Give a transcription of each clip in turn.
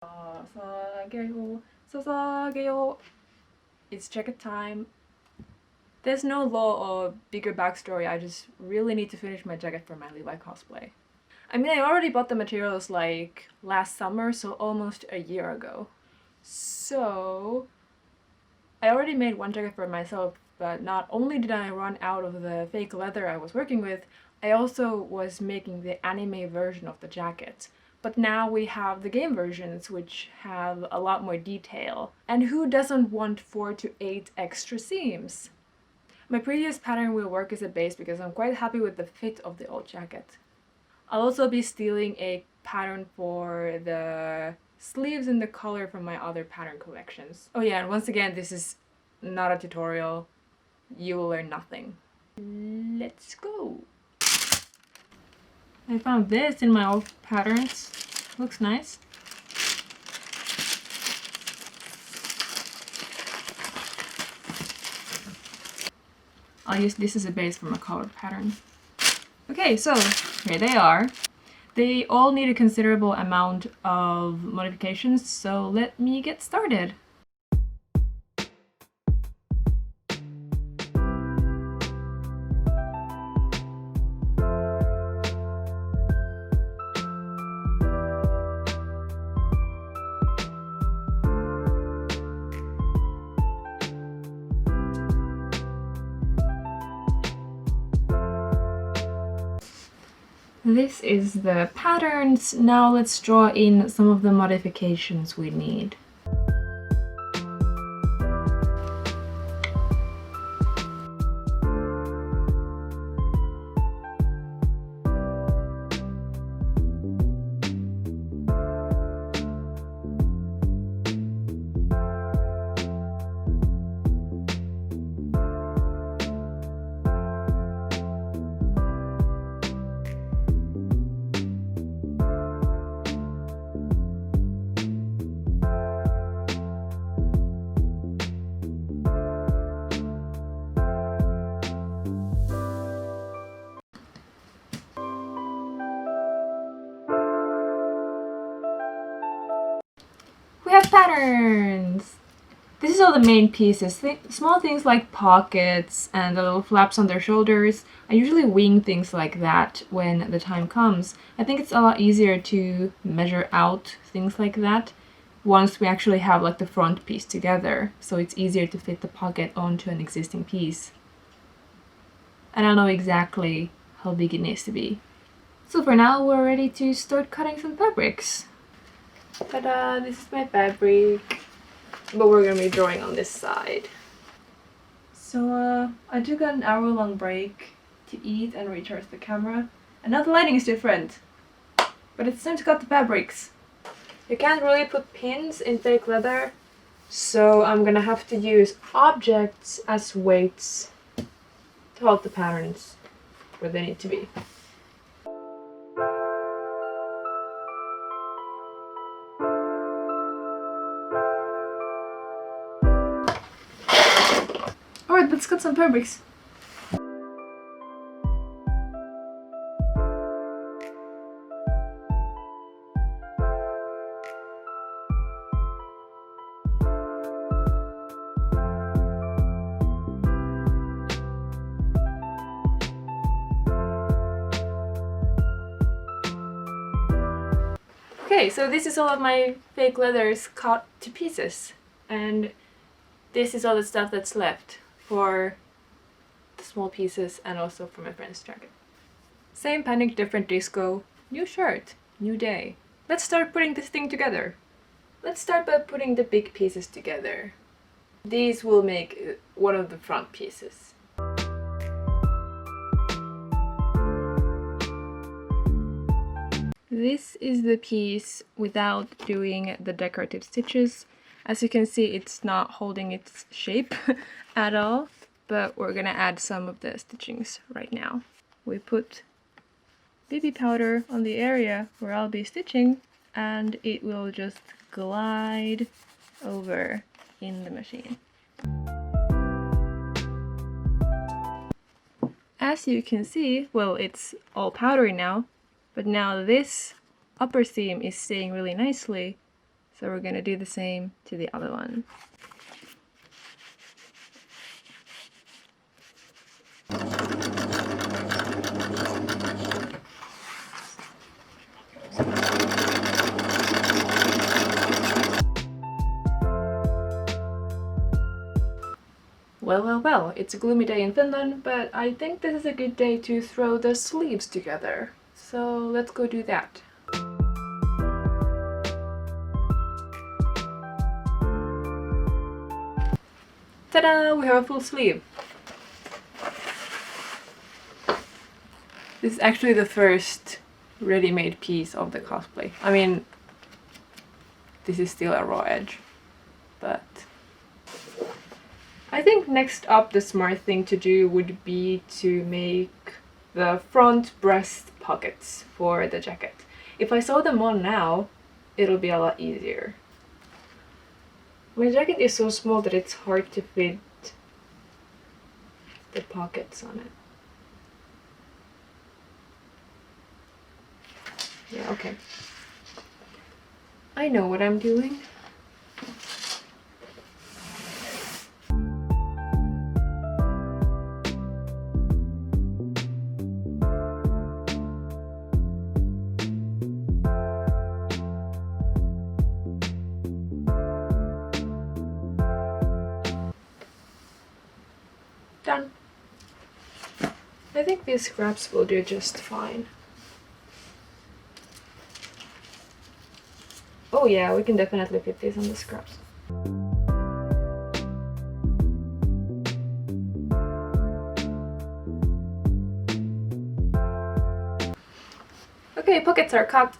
사사게요, 사사게요. It's jacket time. There's no law or bigger backstory, I just really need to finish my jacket for my Levi cosplay. I mean, I already bought the materials like last summer, so almost a year ago. So, I already made one jacket for myself, but not only did I run out of the fake leather I was working with, I also was making the anime version of the jacket. But now we have the game versions, which have a lot more detail. And who doesn't want 4 to 8 extra seams? My previous pattern will work as a base because I'm quite happy with the fit of the old jacket. I'll also be stealing a pattern for the sleeves in the color from my other pattern collections. Oh yeah, and once again, this is not a tutorial. You will learn nothing. Let's go! I found this in my old patterns. Looks nice. I'll use this as a base for my colored pattern. Okay, so here they are. They all need a considerable amount of modifications, so let me get started. This is the patterns. Now let's draw in some of the modifications we need. We have patterns! This is all the main pieces. Small things like pockets and the little flaps on their shoulders. I usually wing things like that when the time comes. I think it's a lot easier to measure out things like that once we actually have like the front piece together, so it's easier to fit the pocket onto an existing piece. And I know exactly how big it needs to be. So for now, we're ready to start cutting some fabrics. Ta-da! This is my fabric, but we're gonna be drawing on this side. So I took an hour-long break to eat and recharge the camera, and now the lighting is different. But it's time to cut the fabrics. You can't really put pins in fake leather, so I'm gonna have to use objects as weights to hold the patterns where they need to be. Alright, let's cut some fabrics. Okay, so this is all of my fake leathers cut to pieces, and this is all the stuff that's left for the small pieces and also for my friend's jacket. Same panic, different disco, new shirt, new day. Let's start putting this thing together. Let's start by putting the big pieces together. These will make one of the front pieces. This is the piece without doing the decorative stitches. As you can see, it's not holding its shape at all, but we're gonna add some of the stitchings right now. We put baby powder on the area where I'll be stitching, and it will just glide over in the machine. As you can see, well, it's all powdery now, but now this upper seam is staying really nicely, So we're gonna do the same to the other one. Well, it's a gloomy day in Finland, but I think this is a good day to throw the sleeves together. So let's go do that. Ta-da! We have a full sleeve. This is actually the first ready-made piece of the cosplay. I mean, this is still a raw edge, but I think next up the smart thing to do would be to make the front breast pockets for the jacket. If I sew them on now, it'll be a lot easier. My jacket is so small that it's hard to fit the pockets on it. Yeah, okay. I know what I'm doing. Done. I think these scraps will do just fine. Oh yeah, we can definitely fit these on the scraps. Okay, pockets are cut.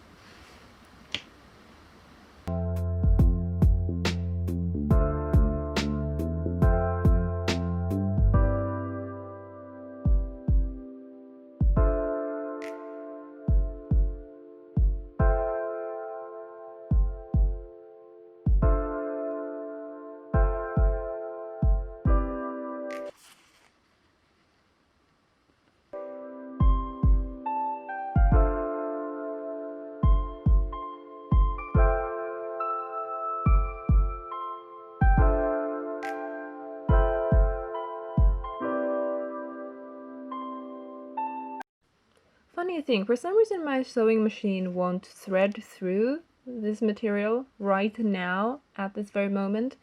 Funny thing, for some reason my sewing machine won't thread through this material right now at this very moment.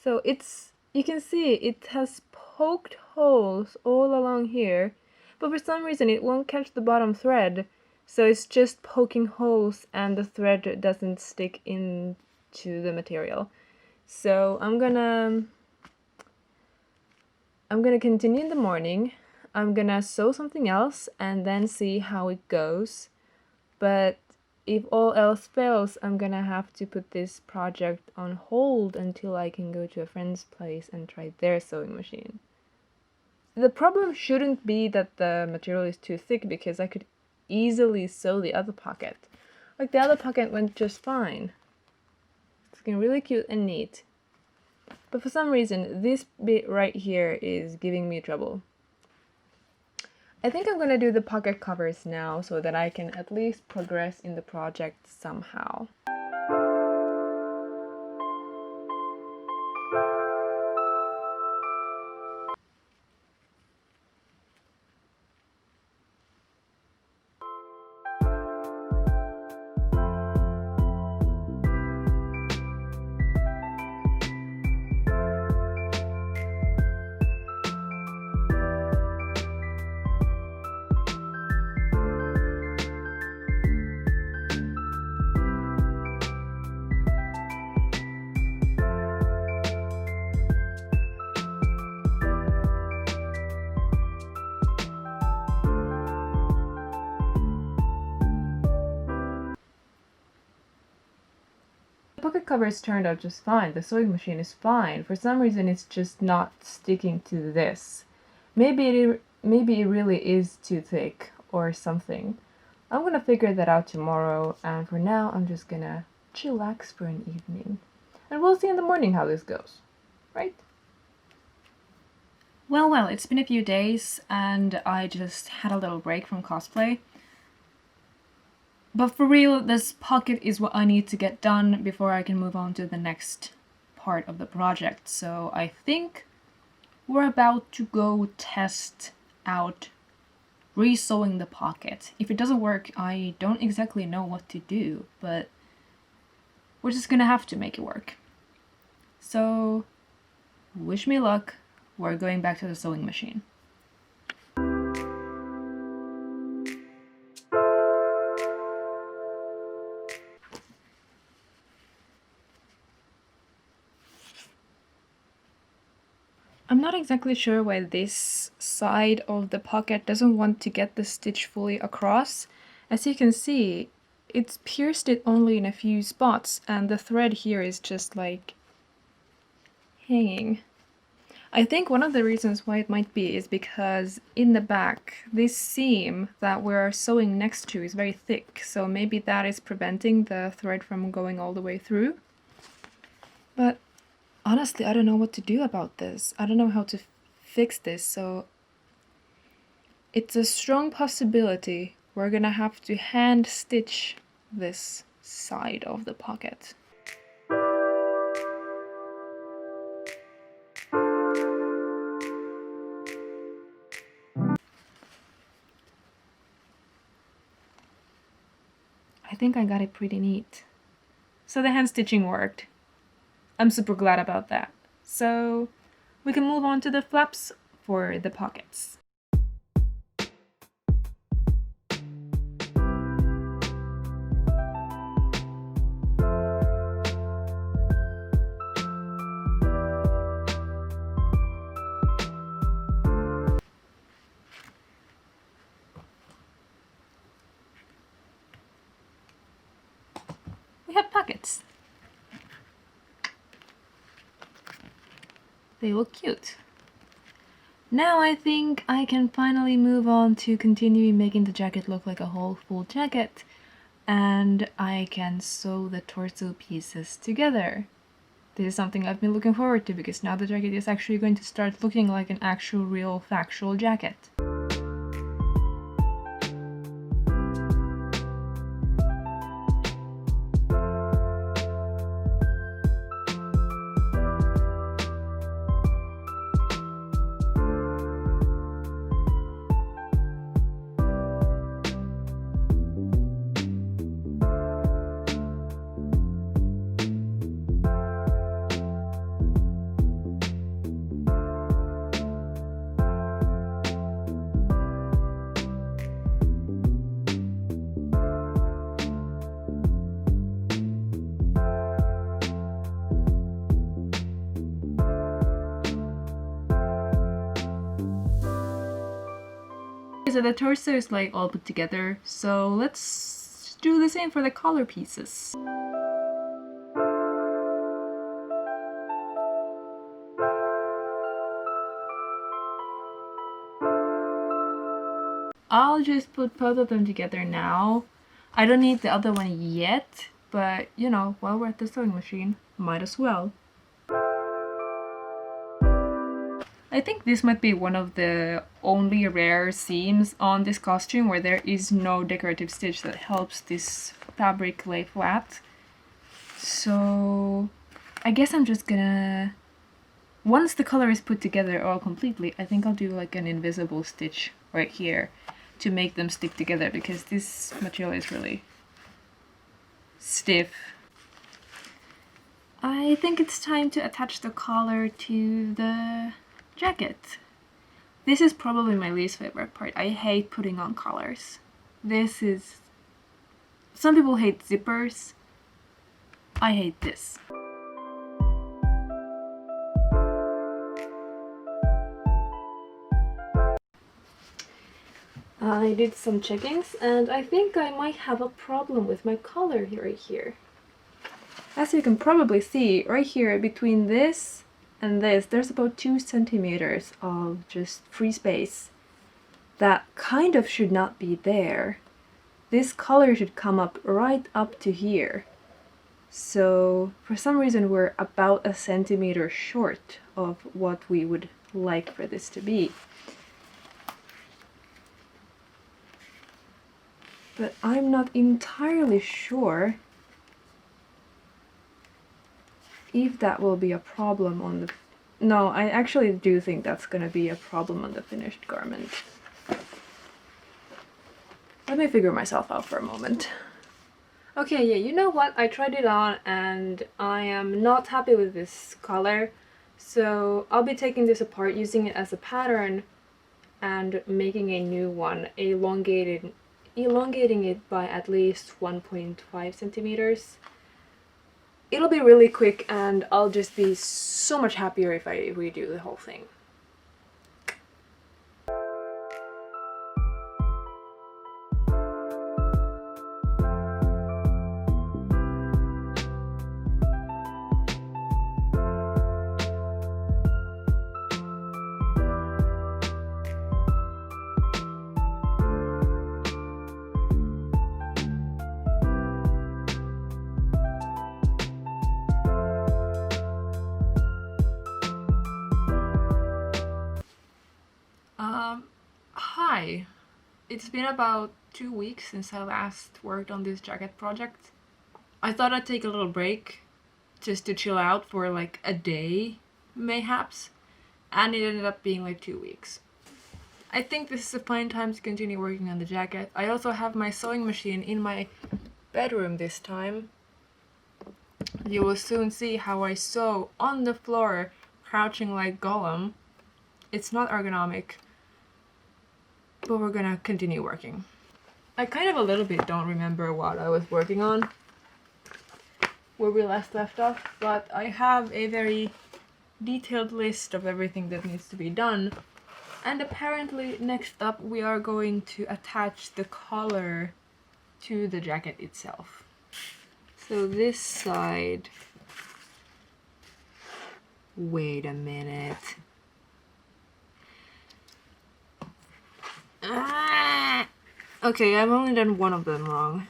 So you can see it has poked holes all along here, but for some reason it won't catch the bottom thread. So it's just poking holes and the thread doesn't stick into the material. So I'm gonna continue in the morning. I'm gonna sew something else and then see how it goes. But if all else fails, I'm gonna have to put this project on hold until I can go to a friend's place and try their sewing machine. The problem shouldn't be that the material is too thick, because I could easily sew the other pocket. Like, the other pocket went just fine. It's looking really cute and neat. But for some reason, this bit right here is giving me trouble. I think I'm gonna do the pocket covers now so that I can at least progress in the project somehow. The pocket covers turned out just fine. The sewing machine is fine. For some reason it's just not sticking to this. Maybe it really is too thick or something. I'm gonna figure that out tomorrow, and for now I'm just gonna chillax for an evening. And we'll see in the morning how this goes, right? Well, it's been a few days and I just had a little break from cosplay. But for real, this pocket is what I need to get done before I can move on to the next part of the project. So I think we're about to go test out re-sewing the pocket. If it doesn't work, I don't exactly know what to do, but we're just gonna have to make it work. So wish me luck. We're going back to the sewing machine. I'm not exactly sure why this side of the pocket doesn't want to get the stitch fully across. As you can see, it's pierced it only in a few spots, and the thread here is just like hanging. I think one of the reasons why it might be is because in the back, this seam that we're sewing next to is very thick, so maybe that is preventing the thread from going all the way through. But honestly, I don't know what to do about this. I don't know how to fix this, so it's a strong possibility we're gonna have to hand stitch this side of the pocket. I think I got it pretty neat. So the hand stitching worked. I'm super glad about that. So we can move on to the flaps for the pockets. We have pockets. They look cute. Now I think I can finally move on to continuing making the jacket look like a whole full jacket, and I can sew the torso pieces together. This is something I've been looking forward to because now the jacket is actually going to start looking like an actual real factual jacket. So the torso is like all put together, so let's do the same for the collar pieces. I'll just put both of them together now. I don't need the other one yet, but you know, while we're at the sewing machine, might as well. I think this might be one of the only rare seams on this costume where there is no decorative stitch that helps this fabric lay flat. So I guess I'm just gonna... Once the color is put together all completely, I think I'll do like an invisible stitch right here to make them stick together because this material is really stiff. I think it's time to attach the collar to the jacket. This is probably my least favorite part. I hate putting on collars. This is... Some people hate zippers. I hate this. I did some checkings and I think I might have a problem with my collar right here. As you can probably see, right here between this and this, there's about 2 centimeters of just free space. That kind of should not be there. This collar should come up right up to here. So for some reason we're about 1 centimeter short of what we would like for this to be. but I'm not entirely sure if that will be a problem on the... No, I actually do think that's gonna be a problem on the finished garment. Let me figure myself out for a moment. Okay, yeah, you know what? I tried it on and I am not happy with this color. So I'll be taking this apart, using it as a pattern and making a new one, elongating it by at least 1.5 centimeters. It'll be really quick and I'll just be so much happier if I redo the whole thing. Hi. It's been about 2 weeks since I last worked on this jacket project. I thought I'd take a little break just to chill out for like a day, mayhaps, and it ended up being like 2 weeks. I think this is a fine time to continue working on the jacket. I also have my sewing machine in my bedroom this time. You will soon see how I sew on the floor, crouching like Gollum. It's not ergonomic, but we're gonna continue working. I kind of a little bit don't remember what I was working on, where we last left off, but I have a very detailed list of everything that needs to be done. And apparently next up we are going to attach the collar to the jacket itself. So this side... Wait a minute. Okay, I've only done one of them wrong.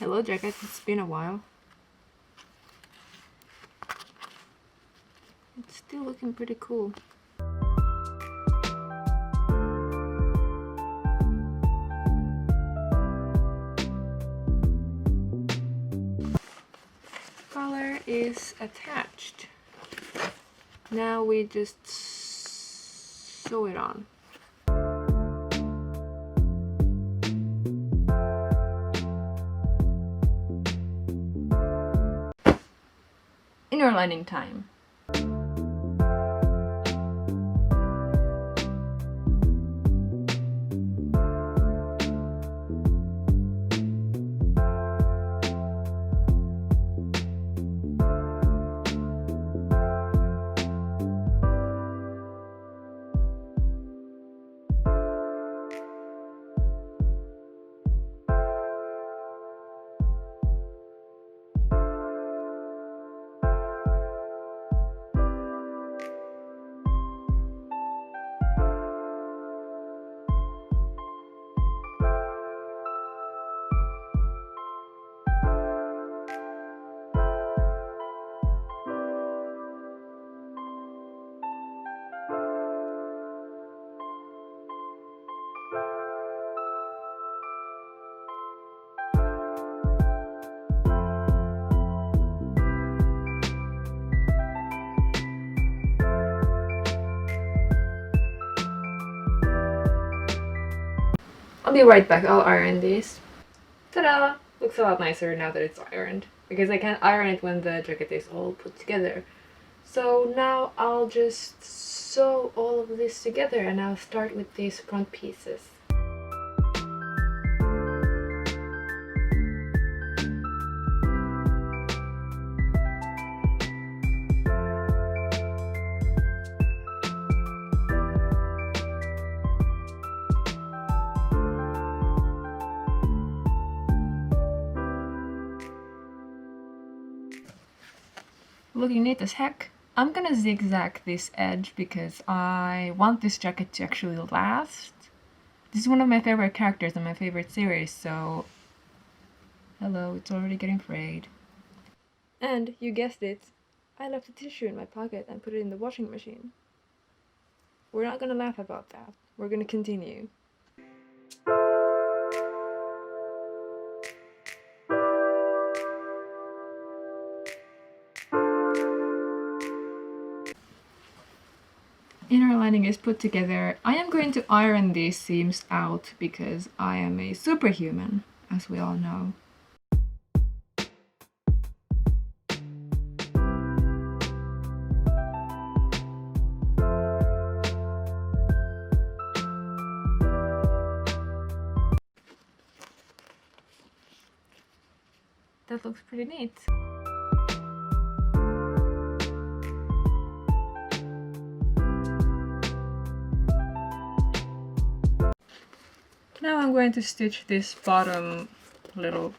Hello jacket, it's been a while. It's still looking pretty cool. Collar is attached. Now we just sew it on. Inner lining time. I'll be right back, I'll iron these. Ta-da! Looks a lot nicer now that it's ironed, because I can't iron it when the jacket is all put together. So now I'll just sew all of this together and I'll start with these front pieces. Looking neat as heck. I'm gonna zigzag this edge because I want this jacket to actually last. This is one of my favorite characters in my favorite series, so... Hello, it's already getting frayed. And, you guessed it, I left a tissue in my pocket and put it in the washing machine. We're not gonna laugh about that. We're gonna continue. inner lining is put together, I am going to iron these seams out because I am a superhuman, as we all know. That looks pretty neat. Now I'm going to stitch this bottom little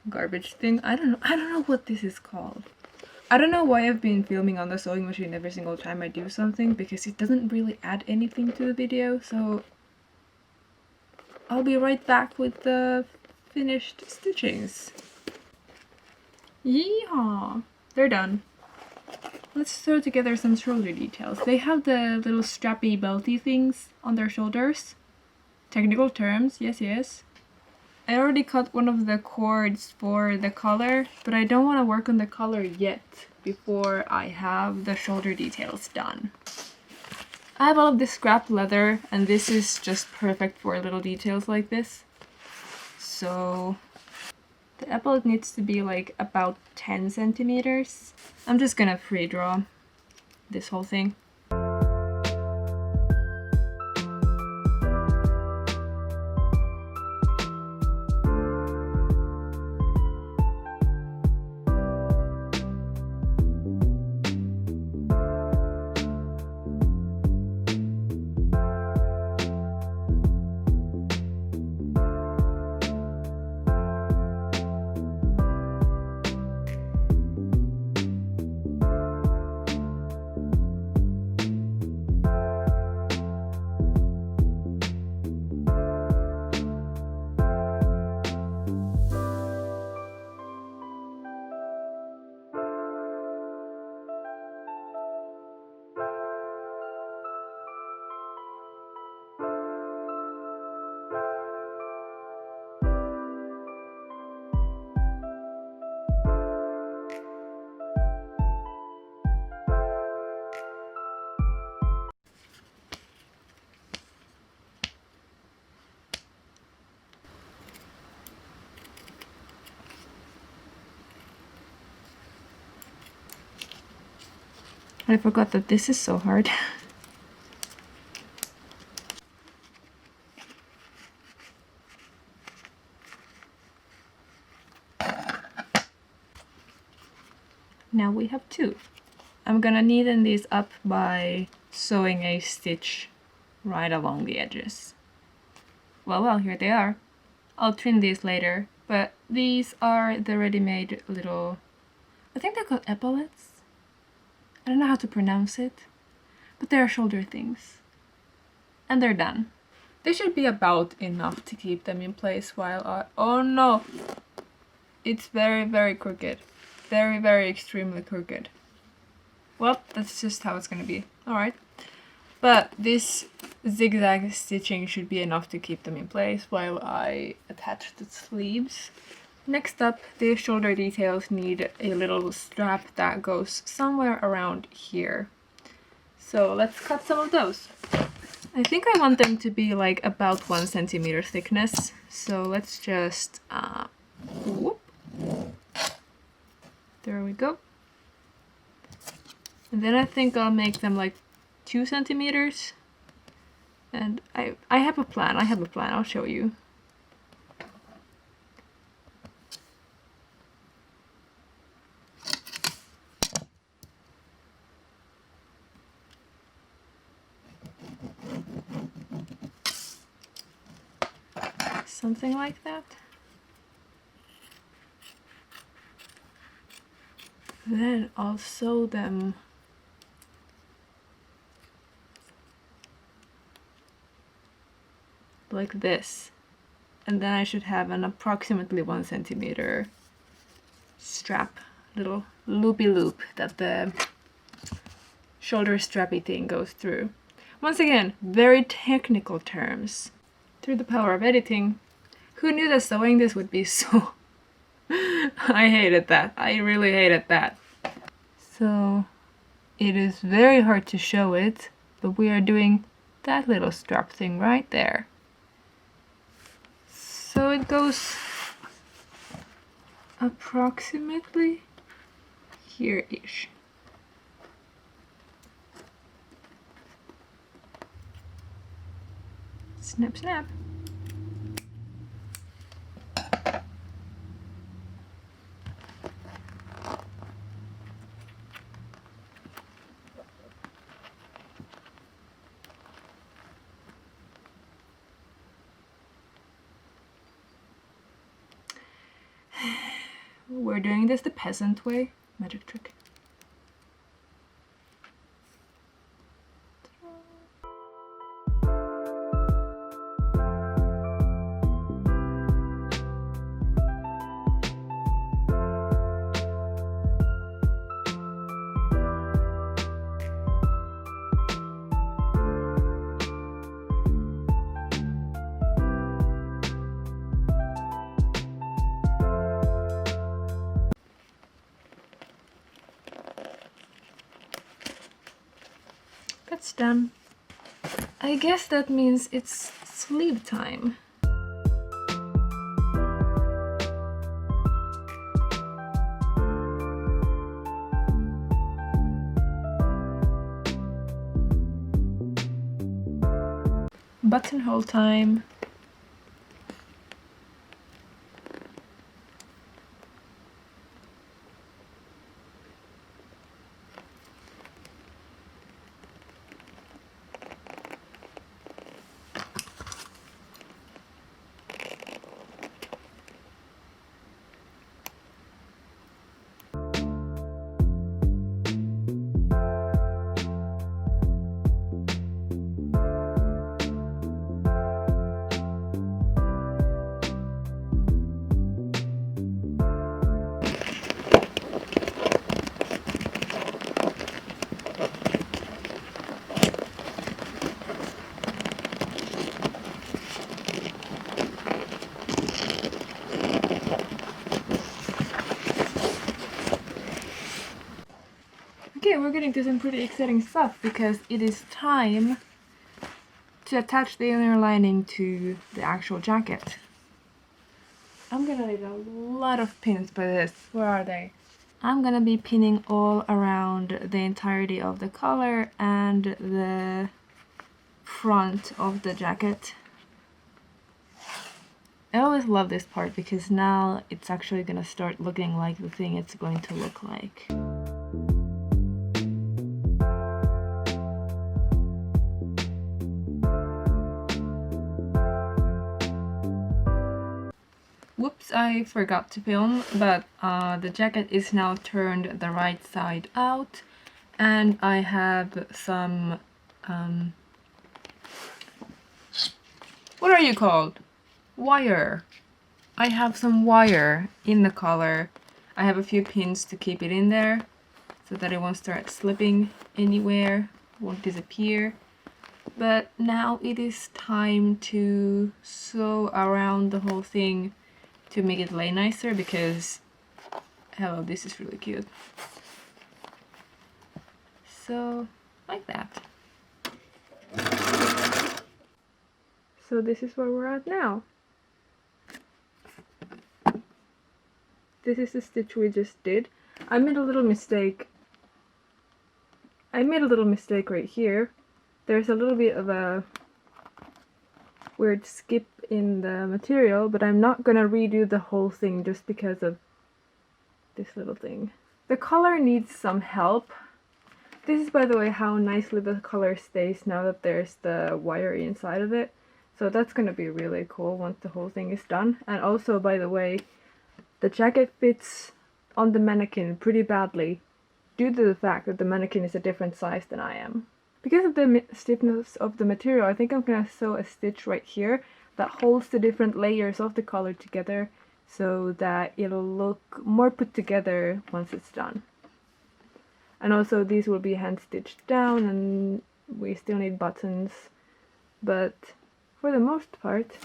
garbage thing. I don't know what this is called. I don't know why I've been filming on the sewing machine every single time I do something, because it doesn't really add anything to the video, so I'll be right back with the finished stitchings. Yeehaw! They're done. Let's throw together some shoulder details. They have the little strappy belty things on their shoulders. Technical terms, yes, yes. I already cut one of the cords for the collar, but I don't want to work on the collar yet before I have the shoulder details done. I have all of this scrap leather, and this is just perfect for little details like this. So the epaulette needs to be like about 10 centimeters. I'm just gonna free draw this whole thing. I forgot that this is so hard. Now we have two. I'm gonna neaten these up by sewing a stitch right along the edges. Well, here they are. I'll trim these later, but these are the ready-made little, I think they're called epaulettes. I don't know how to pronounce it, but they're shoulder things. And they're done. They should be about enough to keep them in place while I... Oh no! It's very, very crooked. Very, very extremely crooked. Well, that's just how it's gonna be. Alright. But this zigzag stitching should be enough to keep them in place while I attach the sleeves. Next up, the shoulder details need a little strap that goes somewhere around here. So let's cut some of those. I think I want them to be like about 1 centimeter thickness. So let's just, whoop. There we go. And then I think I'll make them like 2 centimeters. And I have a plan, I'll show you. Something like that. Then I'll sew them like this, and then I should have an approximately 1 centimeter strap, little loopy loop that the shoulder strappy thing goes through. Once again, very technical terms. Through the power of editing, who knew that sewing this would be so... I hated that. I really hated that. So it is very hard to show it, but we are doing that little strap thing right there. So it goes approximately here-ish. Snap, snap. We're doing this the peasant way. Magic trick. That's done. I guess that means it's sleeve time. Buttonhole time. Okay, we're getting to some pretty exciting stuff because it is time to attach the inner lining to the actual jacket. I'm gonna need a lot of pins for this. Where are they? I'm gonna be pinning all around the entirety of the collar and the front of the jacket. I always love this part because now it's actually gonna start looking like the thing it's going to look like. Whoops, I forgot to film, but the jacket is now turned the right side out, and I have some, what are you called? Wire. I have some wire in the collar. I have a few pins to keep it in there, so that it won't start slipping anywhere, won't disappear. But now it is time to sew around the whole thing to make it lay nicer, because hello, this is really cute. So like that. So this is where we're at now. This is the stitch we just did. I made a little mistake. Right here. There's a little bit of a weird skip in the material, but I'm not gonna redo the whole thing just because of this little thing. The color needs some help. This is, by the way, how nicely the color stays now that there's the wire inside of it. So that's gonna be really cool once the whole thing is done. And also, by the way, the jacket fits on the mannequin pretty badly due to the fact that the mannequin is a different size than I am. Because of the stiffness of the material, I think I'm gonna sew a stitch right here that holds the different layers of the collar together so that it'll look more put together once it's done. And also these will be hand stitched down, and we still need buttons, but for the most part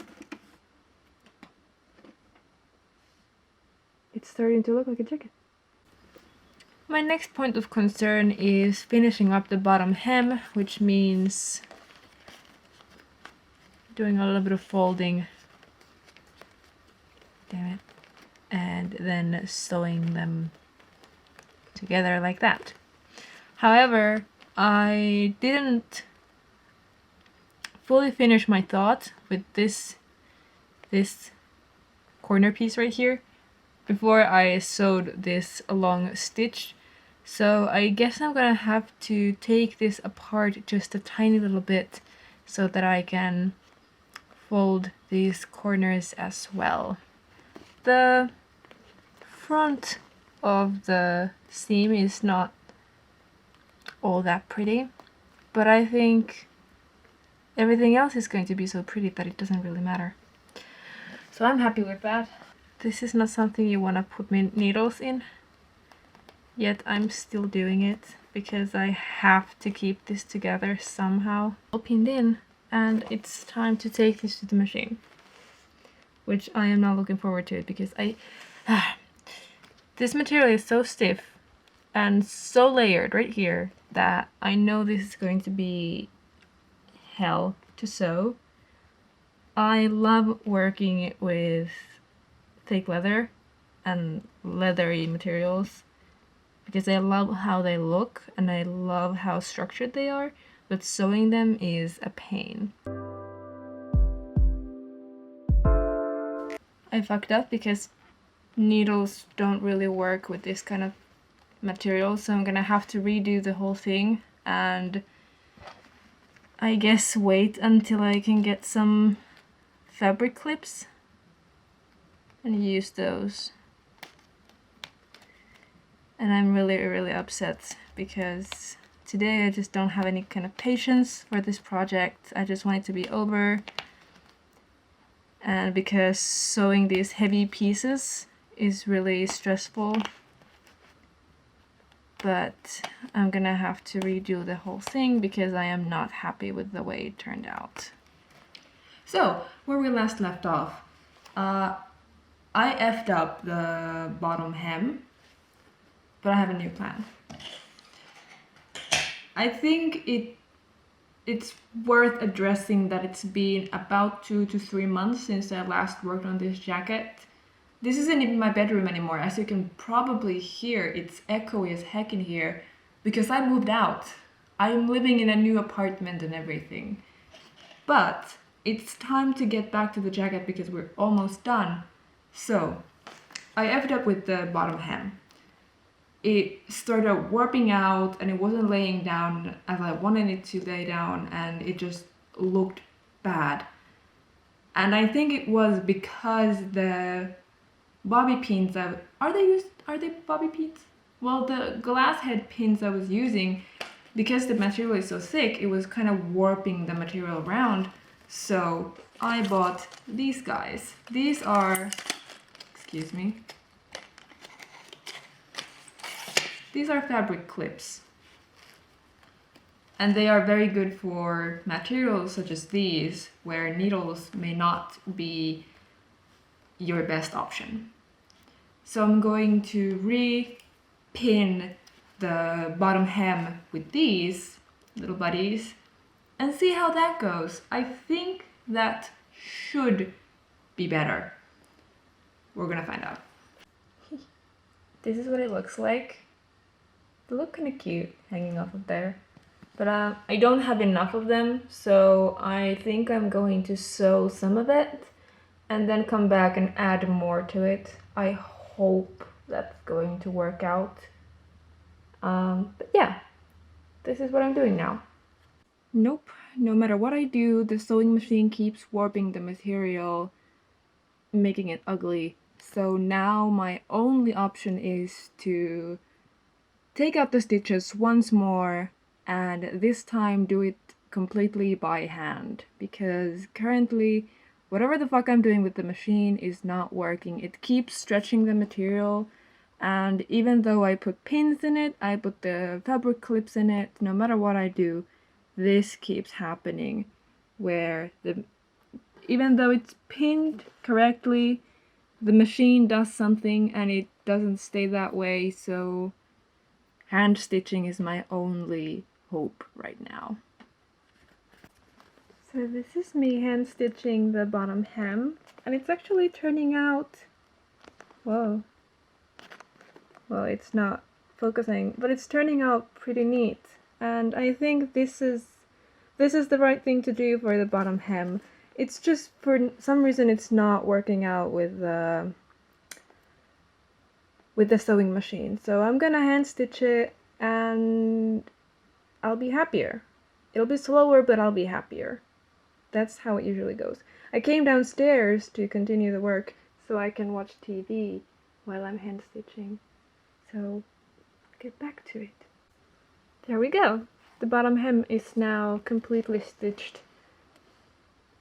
it's starting to look like a jacket. My next point of concern is finishing up the bottom hem, which means doing a little bit of folding. Damn it. And then sewing them together like that. However, I didn't fully finish my thought with this corner piece right here before I sewed this long stitch. So I guess I'm gonna have to take this apart just a tiny little bit so that I can fold these corners as well. The front of the seam is not all that pretty, but I think everything else is going to be so pretty that it doesn't really matter. So I'm happy with that. This is not something you want to put needles in, yet I'm still doing it because I have to keep this together somehow. All pinned in, and it's time to take this to the machine, which I am not looking forward to because this material is so stiff and so layered right here that I know this is going to be hell to sew. I love working with thick leather and leathery materials because I love how they look and I love how structured they are, but sewing them is a pain. I fucked up because needles don't really work with this kind of material, so I'm gonna have to redo the whole thing and I guess wait until I can get some fabric clips and use those. And I'm really upset because today I just don't have any kind of patience for this project. I just want it to be over, and because sewing these heavy pieces is really stressful, but I'm gonna have to redo the whole thing because I am not happy with the way it turned out. So, where we last left off, I effed up the bottom hem, but I have a new plan. I think it's worth addressing that it's been about 2 to 3 months since I last worked on this jacket. This isn't even my bedroom anymore. As you can probably hear, it's echoey as heck in here because I moved out. I'm living in a new apartment and everything. But it's time to get back to the jacket because we're almost done. So, I effed up with the bottom hem. It started warping out and it wasn't laying down as I wanted it to lay down, and it just looked bad. And I think it was because the bobby pins are they bobby pins? Well, the glass head pins I was using, because the material is so thick, it was kind of warping the material around. So I bought these guys. These are, excuse me, these are fabric clips. And they are very good for materials such as these, where needles may not be your best option. So I'm going to re-pin the bottom hem with these little buddies and see how that goes. I think that should be better. We're gonna find out. This is what it looks like. They look kind of cute hanging off of there. But I don't have enough of them, so I think I'm going to sew some of it and then come back and add more to it. I hope that's going to work out. But yeah, this is what I'm doing now. Nope, no matter what I do, the sewing machine keeps warping the material, making it ugly. So now my only option is to take out the stitches once more, and this time do it completely by hand, because currently whatever the fuck I'm doing with the machine is not working. It keeps stretching the material, and even though I put pins in it, I put the fabric clips in it, no matter what I do, this keeps happening, where even though it's pinned correctly, the machine does something and it doesn't stay that way. So hand stitching is my only hope right now. So this is me hand stitching the bottom hem, and it's actually turning out, whoa, well, it's not focusing, but it's turning out pretty neat. And I think this is the right thing to do for the bottom hem. It's just for some reason it's not working out with the sewing machine. So I'm gonna hand stitch it and I'll be happier. It'll be slower, but I'll be happier. That's how it usually goes. I came downstairs to continue the work so I can watch TV while I'm hand stitching. So get back to it. There we go. The bottom hem is now completely stitched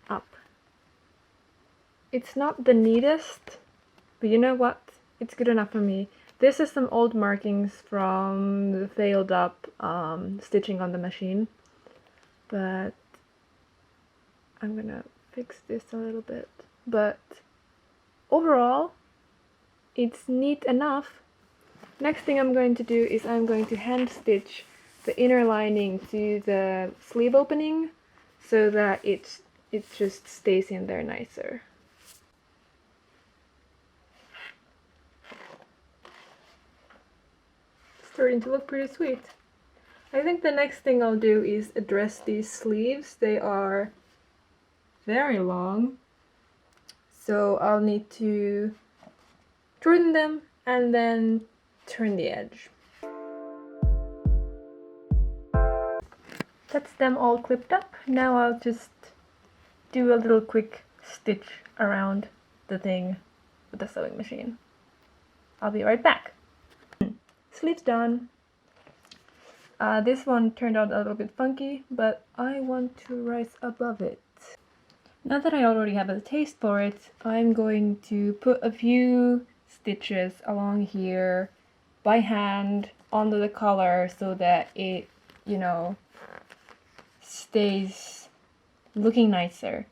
up. It's not the neatest, but you know what? It's good enough for me. This is some old markings from the failed up stitching on the machine, but I'm gonna fix this a little bit. But overall, it's neat enough. Next thing I'm going to do is I'm going to hand stitch the inner lining to the sleeve opening so that it just stays in there nicer. Starting to look pretty sweet. I think the next thing I'll do is address these sleeves. They are very long, so I'll need to shorten them and then turn the edge. That's them all clipped up. Now I'll just do a little quick stitch around the thing with the sewing machine. I'll be right back. Sleeves done. This one turned out a little bit funky, but I want to rise above it. Now that I already have a taste for it, I'm going to put a few stitches along here by hand onto the collar so that it, you know, stays looking nicer.